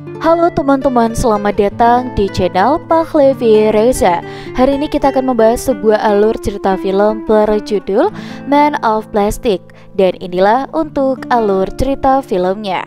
Halo teman-teman, selamat datang di channel Pak Levi Reza. Hari ini kita akan membahas sebuah alur cerita film berjudul Man of Plastic. Dan inilah untuk alur cerita filmnya.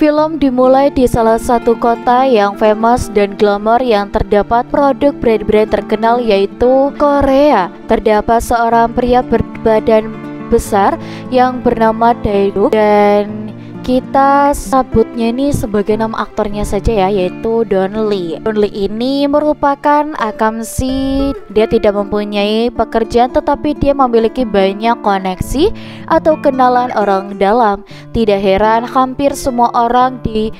Film dimulai di salah satu kota yang famous dan glamor yang terdapat produk brand-brand terkenal yaitu Korea. Terdapat seorang pria berbadan besar yang bernama Dae-duk dan kita sebutnya ini sebagai nama aktornya saja ya, yaitu Don Lee. Don Lee ini merupakan akamsi. Dia tidak mempunyai pekerjaan tetapi dia memiliki banyak koneksi atau kenalan orang dalam. Tidak heran hampir semua orang di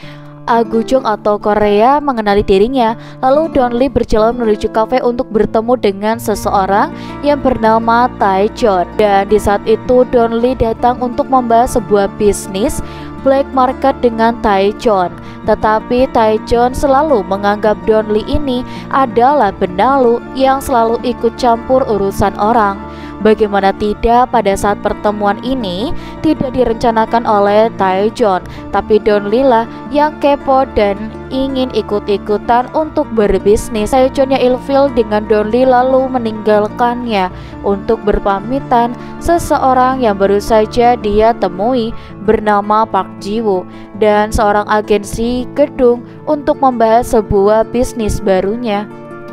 Agujong atau Korea mengenali dirinya. Lalu Don Lee berjalan menuju kafe untuk bertemu dengan seseorang yang bernama Taejon. Dan di saat itu Don Lee datang untuk membahas sebuah bisnis black market dengan Taejon. Tetapi Taejon selalu menganggap Don Lee ini adalah benalu yang selalu ikut campur urusan orang. Bagaimana tidak, pada saat pertemuan ini tidak direncanakan oleh Taejon, tapi Don Lee lah yang kepo dan ingin ikut-ikutan untuk berbisnis. Taejon yang ilfil dengan Don Lee lalu meninggalkannya untuk berpamitan seseorang yang baru saja dia temui bernama Park Ji-woo dan seorang agensi gedung untuk membahas sebuah bisnis barunya.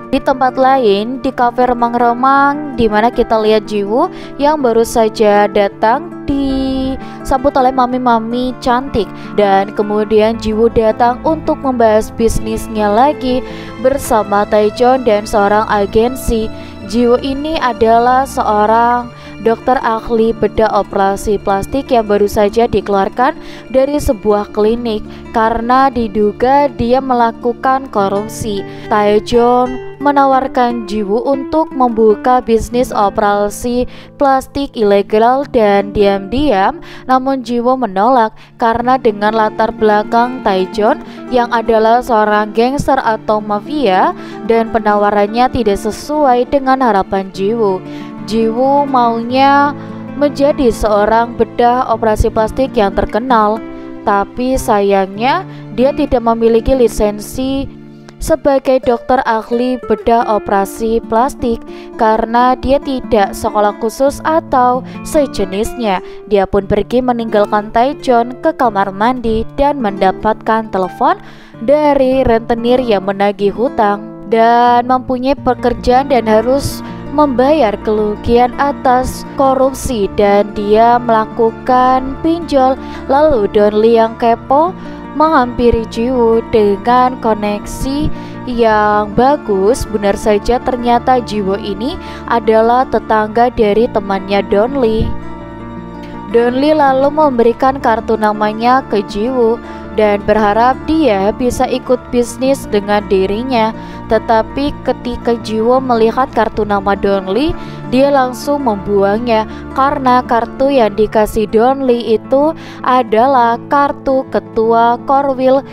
Di tempat lain, di kafe remang-remang, di mana kita lihat Ji-woo yang baru saja datang disambut oleh mami-mami cantik. Dan kemudian Ji-woo datang untuk membahas bisnisnya lagi bersama Taejon dan seorang agensi. Ji-woo ini adalah seorang dokter ahli bedah operasi plastik yang baru saja dikeluarkan dari sebuah klinik karena diduga dia melakukan korupsi. Taejon menawarkan Ji-woo untuk membuka bisnis operasi plastik ilegal dan diam-diam, namun Ji-woo menolak karena dengan latar belakang Taejon yang adalah seorang gangster atau mafia dan penawarannya tidak sesuai dengan harapan Ji-woo. Ji-woo maunya menjadi seorang bedah operasi plastik yang terkenal, tapi sayangnya dia tidak memiliki lisensi sebagai dokter ahli bedah operasi plastik karena dia tidak sekolah khusus atau sejenisnya. Dia pun pergi meninggalkan Taejon ke kamar mandi dan mendapatkan telepon dari rentenir yang menagih hutang dan mempunyai pekerjaan dan harus membayar kerugian atas korupsi dan dia melakukan pinjol. Lalu Don Lee yang kepo menghampiri Ji-woo dengan koneksi yang bagus. Benar saja ternyata Ji-woo ini adalah tetangga dari temannya Don Lee. Don Lee lalu memberikan kartu namanya ke Ji-woo dan berharap dia bisa ikut bisnis dengan dirinya. Tetapi ketika Ji-woo melihat kartu nama Don Lee, dia langsung membuangnya karena kartu yang dikasih Don Lee itu adalah kartu ketua Korwil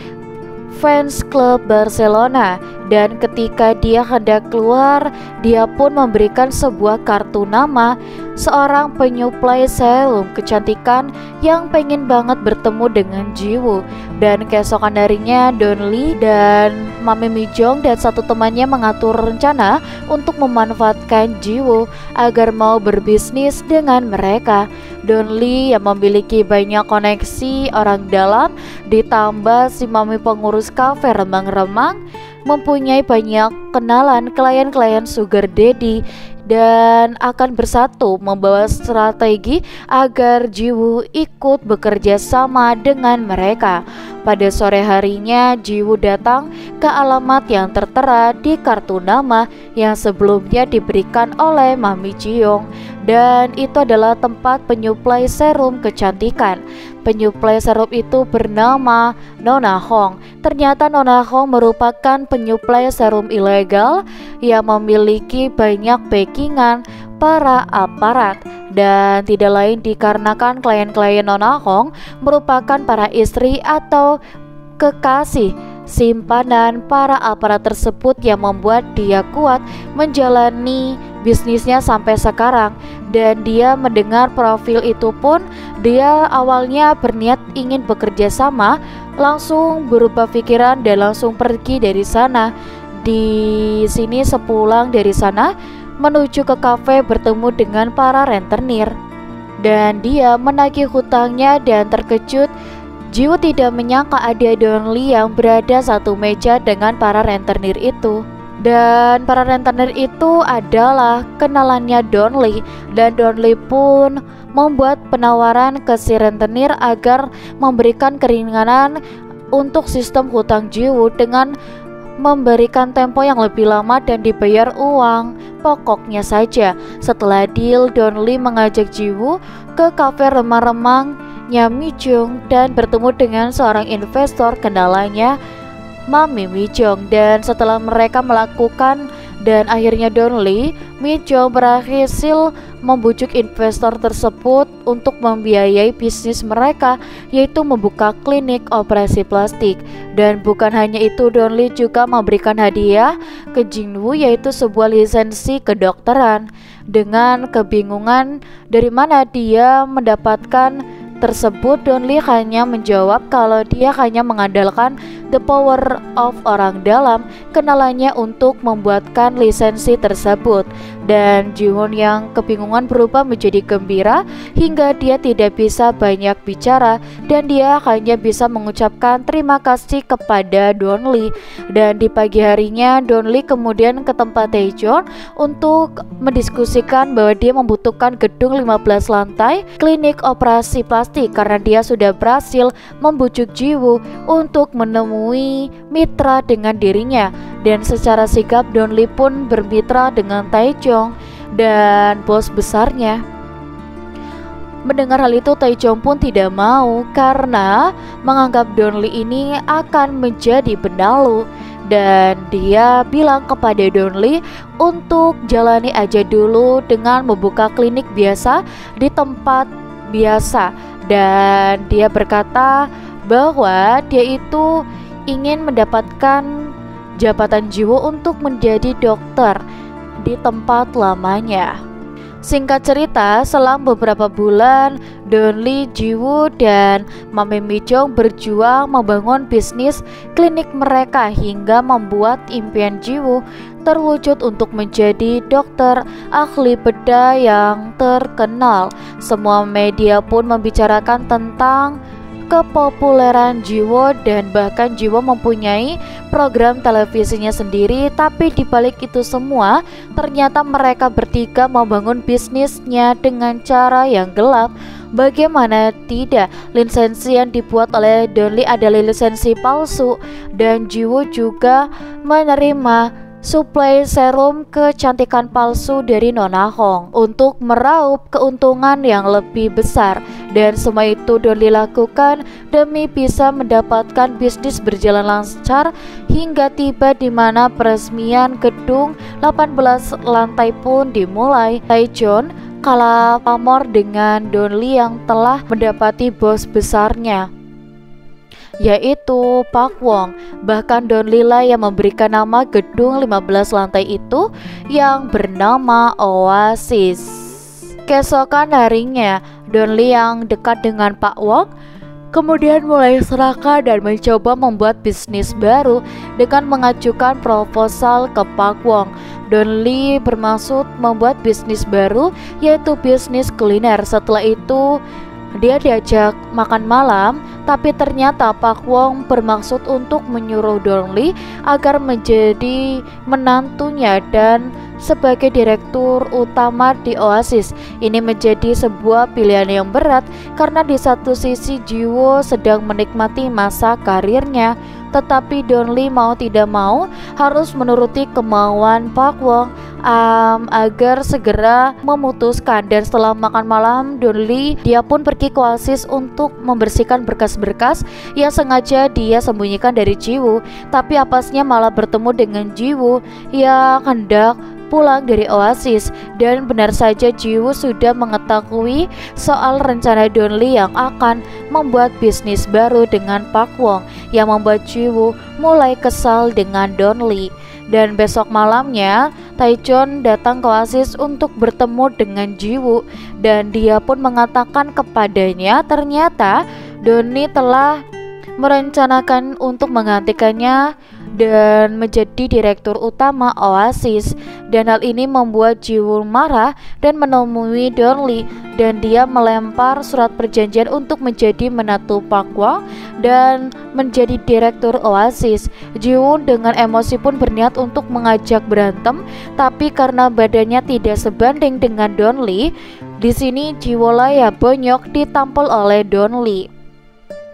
Fans Club Barcelona. Dan ketika dia hendak keluar, dia pun memberikan sebuah kartu nama seorang penyuplai serum kecantikan yang pengen banget bertemu dengan Ji-woo. Dan keesokan harinya Don Lee dan Mami Mi-jong dan satu temannya mengatur rencana untuk memanfaatkan Ji-woo agar mau berbisnis dengan mereka. Don Lee yang memiliki banyak koneksi orang dalam ditambah si Mami pengurus kafe remang-remang mempunyai banyak kenalan klien-klien sugar daddy dan akan bersatu membawa strategi agar Ji-woo ikut bekerja sama dengan mereka. Pada sore harinya Ji-woo datang ke alamat yang tertera di kartu nama yang sebelumnya diberikan oleh Mami Ji-young, dan itu adalah tempat penyuplai serum kecantikan. Penyuplai serum itu bernama Nona Hong. Ternyata Nona Hong merupakan penyuplai serum ilegal yang memiliki banyak backingan para aparat, dan tidak lain dikarenakan klien-klien Nona Hong merupakan para istri atau kekasih simpanan para aparat tersebut yang membuat dia kuat menjalani bisnisnya sampai sekarang. Dan dia mendengar profil itu pun dia awalnya berniat ingin bekerja sama langsung berubah pikiran dan langsung pergi dari sana. Di sini sepulang dari sana menuju ke kafe bertemu dengan para rentenir dan dia menagih hutangnya dan terkejut. Jiwoo tidak menyangka ada Donlie yang berada satu meja dengan para rentenir itu. Dan para rentenir itu adalah kenalannya Donlie, dan Donlie pun membuat penawaran ke si rentenir agar memberikan keringanan untuk sistem hutang Jiwoo dengan memberikan tempo yang lebih lama dan dibayar uang pokoknya saja. Setelah deal, Donlie mengajak Jiwoo ke kafe remang-remangnya Mi-jung dan bertemu dengan seorang investor kenalannya Mami Mi-jung. Dan setelah mereka melakukan dan akhirnya Donlie, Mi-jung berhasil membujuk investor tersebut untuk membiayai bisnis mereka, yaitu membuka klinik operasi plastik. Dan bukan hanya itu, Donlie juga memberikan hadiah ke Jin-woo, yaitu sebuah lisensi kedokteran. Dengan kebingungan dari mana dia mendapatkan tersebut, Donlie hanya menjawab kalau dia hanya mengandalkan the power of orang dalam kenalannya untuk membuatkan lisensi tersebut. Dan Jiwon yang kebingungan berubah menjadi gembira hingga dia tidak bisa banyak bicara dan dia hanya bisa mengucapkan terima kasih kepada Donlie. Dan di pagi harinya Donlie kemudian ke tempat Taejon untuk mendiskusikan bahwa dia membutuhkan gedung 15 lantai klinik operasi plastik karena dia sudah berhasil membujuk Jiwoo untuk menemui mitra dengan dirinya. Dan secara sigap Donlie pun bermitra dengan Taejong dan bos besarnya. Mendengar hal itu, Taejong pun tidak mau karena menganggap Donlie ini akan menjadi benalu. Dan dia bilang kepada Donlie untuk jalani aja dulu dengan membuka klinik biasa di tempat biasa. Dan dia berkata bahwa dia itu ingin mendapatkan jabatan Jiwoo untuk menjadi dokter di tempat lamanya. Singkat cerita, selang beberapa bulan, Donlie, Jiwoo, dan Mami Mi-jung berjuang membangun bisnis klinik mereka hingga membuat impian Jiwoo terwujud untuk menjadi dokter ahli bedah yang terkenal. Semua media pun membicarakan tentang kepopuleran Jiwoo dan bahkan Jiwoo mempunyai program televisinya sendiri. Tapi dibalik itu semua, ternyata mereka bertiga membangun bisnisnya dengan cara yang gelap. Bagaimana tidak, lisensi yang dibuat oleh Donlie adalah lisensi palsu dan Jiwoo juga menerima suplai serum kecantikan palsu dari Nona Hong untuk meraup keuntungan yang lebih besar. Dan semua itu Donlie lakukan demi bisa mendapatkan bisnis berjalan lancar hingga tiba di mana peresmian gedung 18 lantai pun dimulai. Taejon kalah pamor dengan Donlie yang telah mendapati bos besarnya, yaitu Park Wong. Bahkan Donlie lah yang memberikan nama gedung 15 lantai itu yang bernama Oasis. Keesokan harinya, Donlie yang dekat dengan Pak Wong kemudian mulai serakah dan mencoba membuat bisnis baru dengan mengajukan proposal ke Park Wong. Donlie bermaksud membuat bisnis baru, yaitu bisnis kuliner. Setelah itu dia diajak makan malam, tapi ternyata Park Wong bermaksud untuk menyuruh Donlie agar menjadi menantunya dan sebagai direktur utama di Oasis. Ini menjadi sebuah pilihan yang berat karena di satu sisi Jiwoo sedang menikmati masa karirnya, tetapi Donlie mau tidak mau harus menuruti kemauan Park Wong agar segera memutuskan. Dan setelah makan malam Donlie, dia pun pergi ke Oasis untuk membersihkan berkas-berkas yang sengaja dia sembunyikan dari Jiwoo. Tapi apesnya malah bertemu dengan Jiwoo yang hendak pulang dari Oasis. Dan benar saja Jiwoo sudah mengetahui soal rencana Donlie yang akan membuat bisnis baru dengan Park Wong, yang membuat Jiwoo mulai kesal dengan Donlie. Dan besok malamnya Taejon datang ke Oasis untuk bertemu dengan Jiwoo, dan dia pun mengatakan kepadanya ternyata Donnie telah merencanakan untuk menggantikannya dan menjadi direktur utama Oasis. Dan hal ini membuat Jiwoo marah dan menemui Donlie, dan dia melempar surat perjanjian untuk menjadi menantu Park Kwon dan menjadi direktur Oasis. Jiwoo dengan emosi pun berniat untuk mengajak berantem, tapi karena badannya tidak sebanding dengan Donlie, di sini Jiwoo lah ya bonyok ditampol oleh Donlie.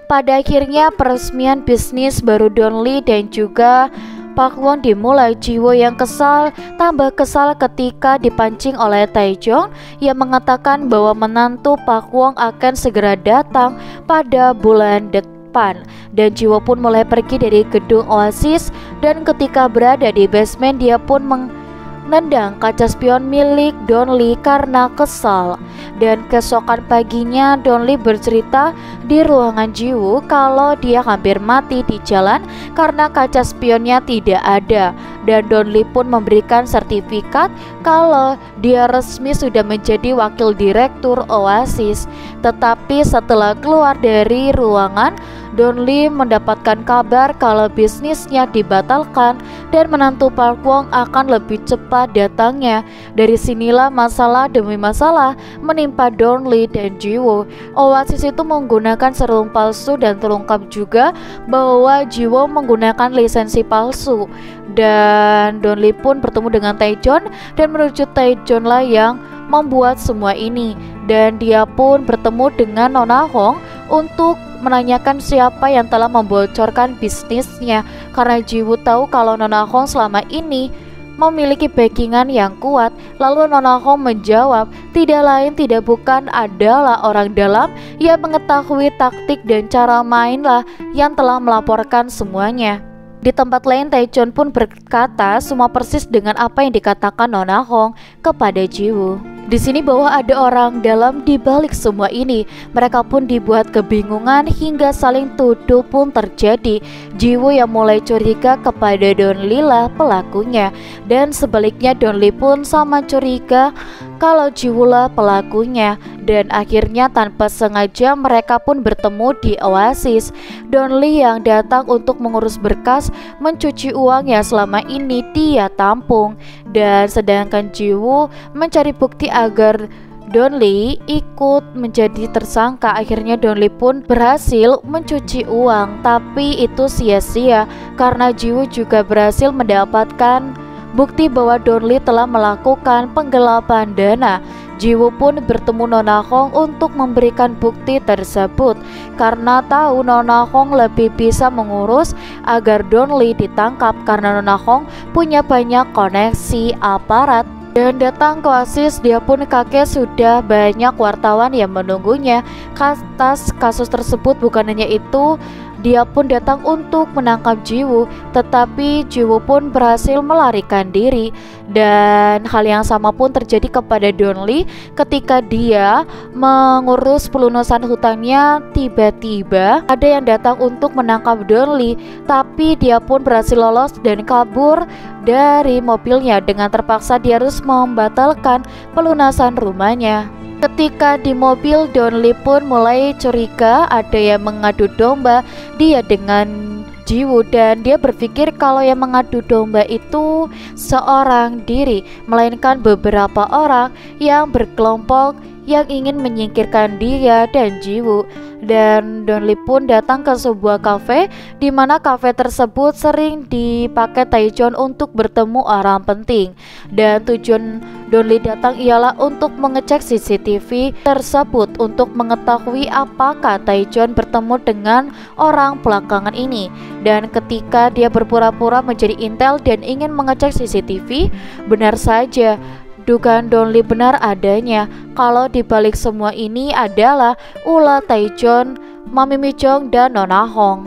Pada akhirnya peresmian bisnis baru Donlie dan juga Park Kwon dimulai. Jiwoo yang kesal tambah kesal ketika dipancing oleh Taejong yang mengatakan bahwa menantu Park Kwon akan segera datang pada bulan depan. Dan Jiwoo pun mulai pergi dari gedung Oasis, dan ketika berada di basement dia pun menendang kaca spion milik Donlie karena kesal. Dan keesokan paginya Donlie bercerita di ruangan Jiwoo kalau dia hampir mati di jalan karena kaca spionnya tidak ada. Dan Donlie pun memberikan sertifikat kalau dia resmi sudah menjadi wakil direktur Oasis. Tetapi setelah keluar dari ruangan, Donlie mendapatkan kabar kalau bisnisnya dibatalkan dan menantu Park Kwon akan lebih cepat datangnya. Dari sinilah masalah demi masalah menimpa Donlie dan Jiwoo. Oasis itu menggunakan serum palsu dan terungkap juga bahwa Jiwoo menggunakan lisensi palsu. Dan Donlie pun bertemu dengan Taejon, dan menurut Taejon lah yang membuat semua ini. Dan dia pun bertemu dengan Nona Hong untuk menanyakan siapa yang telah membocorkan bisnisnya, karena Jiwoo tahu kalau Nona Hong selama ini memiliki backingan yang kuat. Lalu Nona Hong menjawab, tidak lain tidak bukan adalah orang dalam yang mengetahui taktik dan cara main lah yang telah melaporkan semuanya. Di tempat lain, Taejon pun berkata semua persis dengan apa yang dikatakan Nona Hong kepada Jiwoo. Di sini bahwa ada orang dalam di balik semua ini. Mereka pun dibuat kebingungan hingga saling tuduh pun terjadi. Jiwoo yang mulai curiga kepada Donlie lah pelakunya, dan sebaliknya Donlie pun sama curiga kalau Jiwoo lah pelakunya. Dan akhirnya tanpa sengaja mereka pun bertemu di Oasis. Donlie yang datang untuk mengurus berkas mencuci uang yang selama ini dia tampung, dan sedangkan Jiwoo mencari bukti agar Donlie ikut menjadi tersangka. Akhirnya Donlie pun berhasil mencuci uang, tapi itu sia-sia karena Jiwoo juga berhasil mendapatkan bukti bahwa Donlie telah melakukan penggelapan dana. Jiwoo pun bertemu Nona Hong untuk memberikan bukti tersebut karena tahu Nona Hong lebih bisa mengurus agar Donlie ditangkap karena Nona Hong punya banyak koneksi aparat. Dan datang ke Oasis, dia pun kaget sudah banyak wartawan yang menunggunya atas kasus tersebut. Bukan hanya itu, dia pun datang untuk menangkap Jiwoo, tetapi Jiwoo pun berhasil melarikan diri. Dan hal yang sama pun terjadi kepada Donlie ketika dia mengurus pelunasan hutangnya. Tiba-tiba ada yang datang untuk menangkap Donlie, tapi dia pun berhasil lolos dan kabur dari mobilnya. Dengan terpaksa dia harus membatalkan pelunasan rumahnya. Ketika di mobil, Donlie pun mulai curiga ada yang mengadu domba dia dengan Jiwoo, dan dia berpikir kalau yang mengadu domba itu seorang diri, melainkan beberapa orang yang berkelompok yang ingin menyingkirkan dia dan Jiwoo. Dan Donlie pun datang ke sebuah kafe, di mana kafe tersebut sering dipakai Taejon untuk bertemu orang penting. Dan tujuan Donlie datang ialah untuk mengecek CCTV tersebut untuk mengetahui apakah Taejon bertemu dengan orang belakangan ini. Dan ketika dia berpura-pura menjadi intel dan ingin mengecek CCTV, benar saja dugaan Donlie benar adanya kalau dibalik semua ini adalah ulah Taejon, Mami Mi-jong, dan Nona Hong.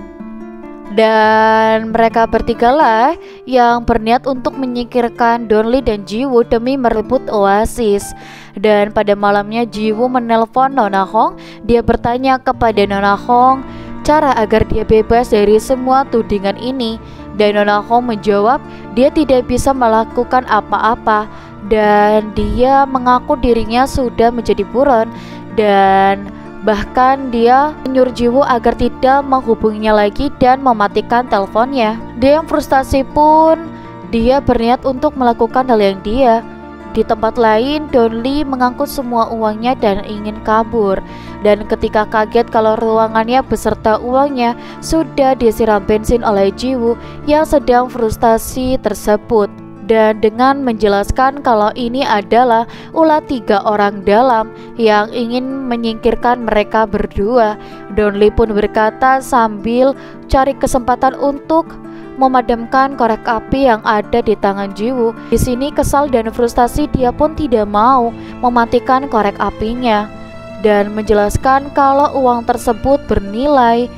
Dan mereka bertigalah yang berniat untuk menyingkirkan Donlie dan Jiwoo demi merebut Oasis. Dan pada malamnya Jiwoo menelpon Nona Hong. Dia bertanya kepada Nona Hong cara agar dia bebas dari semua tudingan ini. Dan Nona Hong menjawab dia tidak bisa melakukan apa-apa, dan dia mengaku dirinya sudah menjadi buron. Dan Bahkan dia menyuruh Jiwoo agar tidak menghubunginya lagi dan mematikan teleponnya. Dia yang frustasi pun dia berniat untuk melakukan hal yang dia. Di tempat lain, Donli mengangkut semua uangnya dan ingin kabur. Dan ketika kaget kalau ruangannya beserta uangnya sudah disiram bensin oleh Jiwoo yang sedang frustasi tersebut. Dan dengan menjelaskan kalau ini adalah ulah 3 orang dalam yang ingin menyingkirkan mereka berdua, Donli pun berkata sambil cari kesempatan untuk memadamkan korek api yang ada di tangan Jiwoo. Di sini kesal dan frustasi, dia pun tidak mau mematikan korek apinya dan menjelaskan kalau uang tersebut bernilai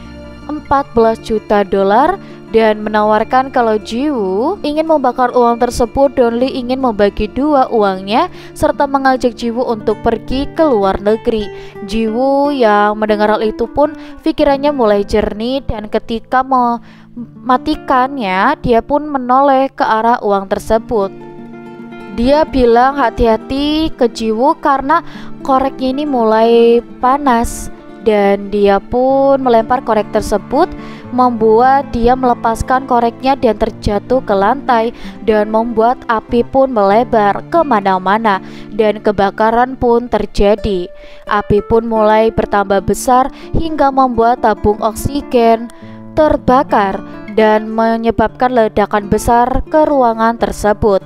14 juta dolar dan menawarkan kalau Jiwoo ingin membakar uang tersebut. Donli ingin membagi 2 uangnya serta mengajak Jiwoo untuk pergi ke luar negeri. Jiwoo yang mendengar hal itu pun pikirannya mulai jernih dan ketika mematikannya dia pun menoleh ke arah uang tersebut. Dia bilang hati-hati ke Jiwoo karena koreknya ini mulai panas dan dia pun melempar korek tersebut membuat dia melepaskan koreknya dan terjatuh ke lantai dan membuat api pun melebar kemana-mana dan kebakaran pun terjadi. Api pun mulai bertambah besar hingga membuat tabung oksigen terbakar dan menyebabkan ledakan besar ke ruangan tersebut.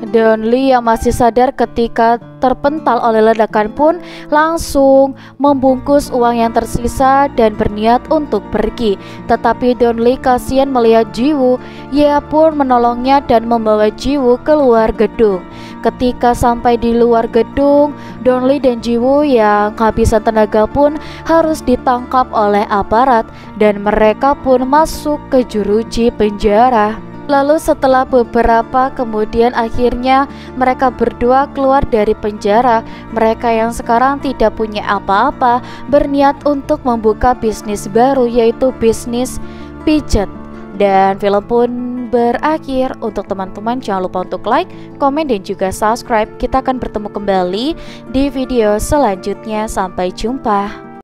Donli yang masih sadar ketika terpental oleh ledakan pun langsung membungkus uang yang tersisa dan berniat untuk pergi. Tetapi Donli kasihan melihat Jiwoo. Ia pun menolongnya dan membawa Jiwoo keluar gedung. Ketika sampai di luar gedung, Donli dan Jiwoo yang kehabisan tenaga pun harus ditangkap oleh aparat dan mereka pun masuk ke jeruji penjara. Lalu setelah beberapa kemudian akhirnya mereka berdua keluar dari penjara. Mereka yang sekarang tidak punya apa-apa berniat untuk membuka bisnis baru, yaitu bisnis pijat. Dan film pun berakhir. Untuk teman-teman jangan lupa untuk like, komen, dan juga subscribe. Kita akan bertemu kembali di video selanjutnya. Sampai jumpa.